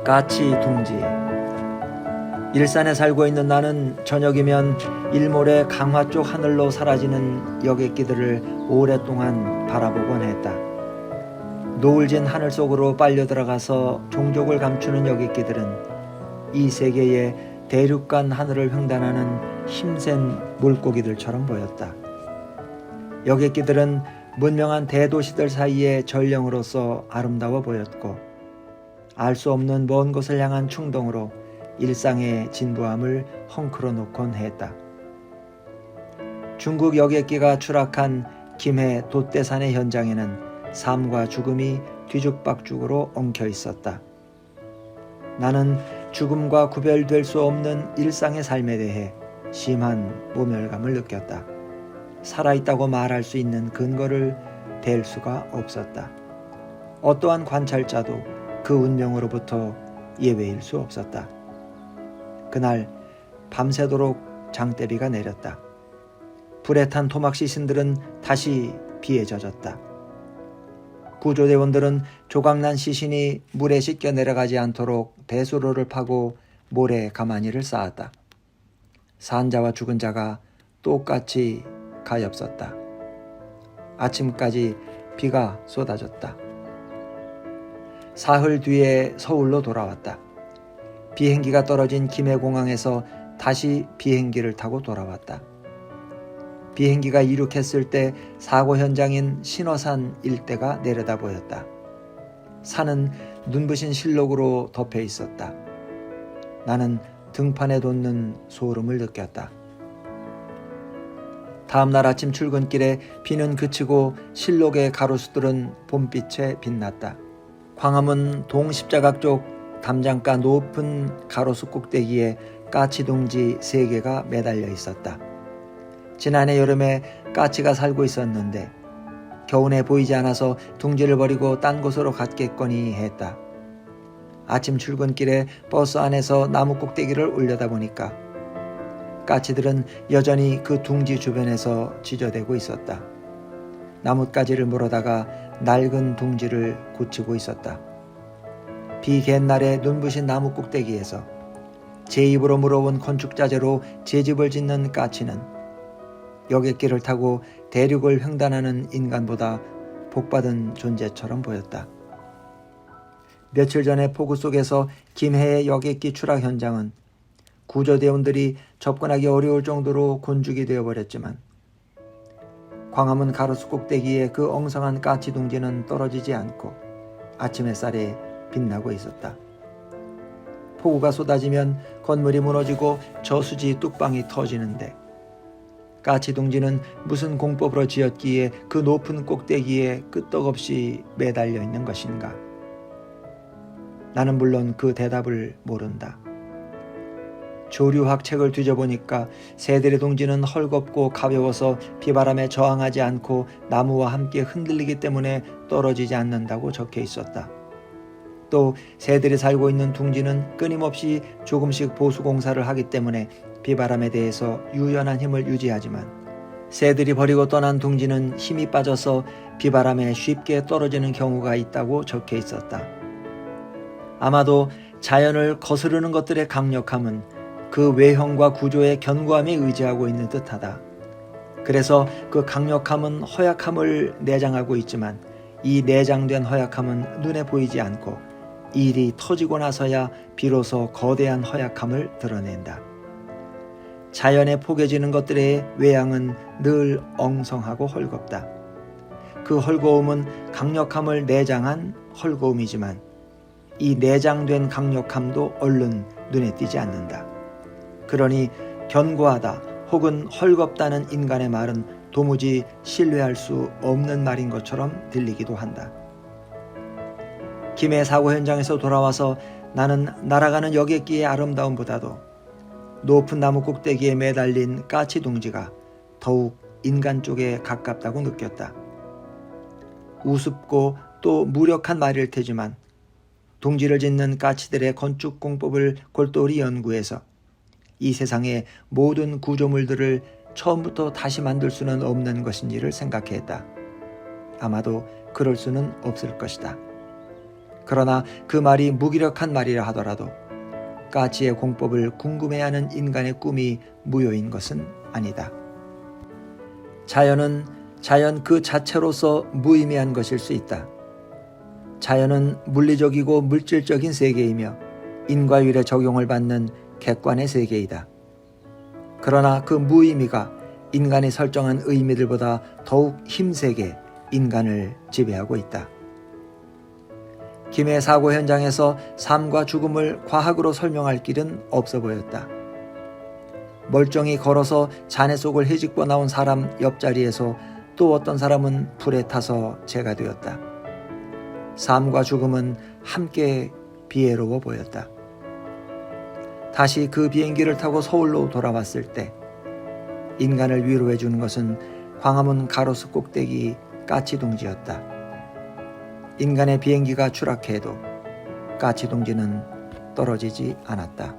까치 둥지. 일산에 살고 있는 나는 저녁이면 일몰에 강화 쪽 하늘로 사라지는 여객기들을 오랫동안 바라보곤 했다. 노을진 하늘 속으로 빨려 들어가서 종족을 감추는 여객기들은 이 세계의 대륙간 하늘을 횡단하는 힘센 물고기들처럼 보였다. 여객기들은 문명한 대도시들 사이의 전령으로서 아름다워 보였고, 알 수 없는 먼 곳을 향한 충동으로 일상의 진부함을 헝클어 놓곤 했다. 중국 여객기가 추락한 김해 돛대산의 현장에는 삶과 죽음이 뒤죽박죽으로 엉켜 있었다. 나는 죽음과 구별될 수 없는 일상의 삶에 대해 심한 모멸감을 느꼈다. 살아있다고 말할 수 있는 근거를 댈 수가 없었다. 어떠한 관찰자도 그 운명으로부터 예외일 수 없었다. 그날 밤새도록 장대비가 내렸다. 불에 탄 토막 시신들은 다시 비에 젖었다. 구조대원들은 조각난 시신이 물에 씻겨 내려가지 않도록 배수로를 파고 모래 가마니를 쌓았다. 산자와 죽은 자가 똑같이 가엾었다. 아침까지 비가 쏟아졌다. 사흘 뒤에 서울로 돌아왔다. 비행기가 떨어진 김해공항에서 다시 비행기를 타고 돌아왔다. 비행기가 이륙했을 때 사고 현장인 신어산 일대가 내려다 보였다. 산은 눈부신 실록으로 덮여 있었다. 나는 등판에 돋는 소름을 느꼈다. 다음 날 아침 출근길에 비는 그치고 실록의 가로수들은 봄빛에 빛났다. 광화문 동십자각 쪽 담장가 높은 가로수 꼭대기에 까치둥지 3개가 매달려 있었다. 지난해 여름에 까치가 살고 있었는데 겨우내 보이지 않아서 둥지를 버리고 딴 곳으로 갔겠거니 했다. 아침 출근길에 버스 안에서 나무 꼭대기를 올려다보니까 까치들은 여전히 그 둥지 주변에서 지저대고 있었다. 나뭇가지를 물어다가 낡은 둥지를 고치고 있었다. 비갯날에 눈부신 나무 꼭대기에서 제 입으로 물어온 건축자재로 제 집을 짓는 까치는 여객기를 타고 대륙을 횡단하는 인간보다 복받은 존재처럼 보였다. 며칠 전에 폭우 속에서 김해의 여객기 추락 현장은 구조대원들이 접근하기 어려울 정도로 곤죽이 되어버렸지만 광화문 가로수 꼭대기에 그 엉성한 까치 둥지는 떨어지지 않고 아침 햇살에 빛나고 있었다. 폭우가 쏟아지면 건물이 무너지고 저수지 뚝방이 터지는데 까치 둥지는 무슨 공법으로 지었기에 그 높은 꼭대기에 끄떡없이 매달려 있는 것인가? 나는 물론 그 대답을 모른다. 조류학 책을 뒤져보니까 새들의 둥지는 헐겁고 가벼워서 비바람에 저항하지 않고 나무와 함께 흔들리기 때문에 떨어지지 않는다고 적혀 있었다. 또 새들이 살고 있는 둥지는 끊임없이 조금씩 보수 공사를 하기 때문에 비바람에 대해서 유연한 힘을 유지하지만 새들이 버리고 떠난 둥지는 힘이 빠져서 비바람에 쉽게 떨어지는 경우가 있다고 적혀 있었다. 아마도 자연을 거스르는 것들의 강력함은 그 외형과 구조의 견고함에 의지하고 있는 듯하다. 그래서 그 강력함은 허약함을 내장하고 있지만 이 내장된 허약함은 눈에 보이지 않고 일이 터지고 나서야 비로소 거대한 허약함을 드러낸다. 자연에 포개지는 것들의 외양은 늘 엉성하고 헐겁다. 그 헐거움은 강력함을 내장한 헐거움이지만 이 내장된 강력함도 얼른 눈에 띄지 않는다. 그러니 견고하다 혹은 헐겁다는 인간의 말은 도무지 신뢰할 수 없는 말인 것처럼 들리기도 한다. 김해 사고 현장에서 돌아와서 나는 날아가는 여객기의 아름다움보다도 높은 나무 꼭대기에 매달린 까치 둥지가 더욱 인간 쪽에 가깝다고 느꼈다. 우습고 또 무력한 말일 테지만 둥지를 짓는 까치들의 건축 공법을 골똘히 연구해서 이 세상의 모든 구조물들을 처음부터 다시 만들 수는 없는 것인지를 생각했다. 아마도 그럴 수는 없을 것이다. 그러나 그 말이 무기력한 말이라 하더라도 까치의 공법을 궁금해하는 인간의 꿈이 무효인 것은 아니다. 자연은 자연 그 자체로서 무의미한 것일 수 있다. 자연은 물리적이고 물질적인 세계이며 인과율의 적용을 받는 객관의 세계이다. 그러나 그 무의미가 인간이 설정한 의미들보다 더욱 힘세게 인간을 지배하고 있다. 김의 사고 현장에서 삶과 죽음을 과학으로 설명할 길은 없어 보였다. 멀쩡히 걸어서 잔해 속을 헤집고 나온 사람 옆자리에서 또 어떤 사람은 불에 타서 재가 되었다. 삶과 죽음은 함께 비애로워 보였다. 다시 그 비행기를 타고 서울로 돌아왔을 때 인간을 위로해 주는 것은 광화문 가로수 꼭대기 까치동지였다. 인간의 비행기가 추락해도 까치동지는 떨어지지 않았다.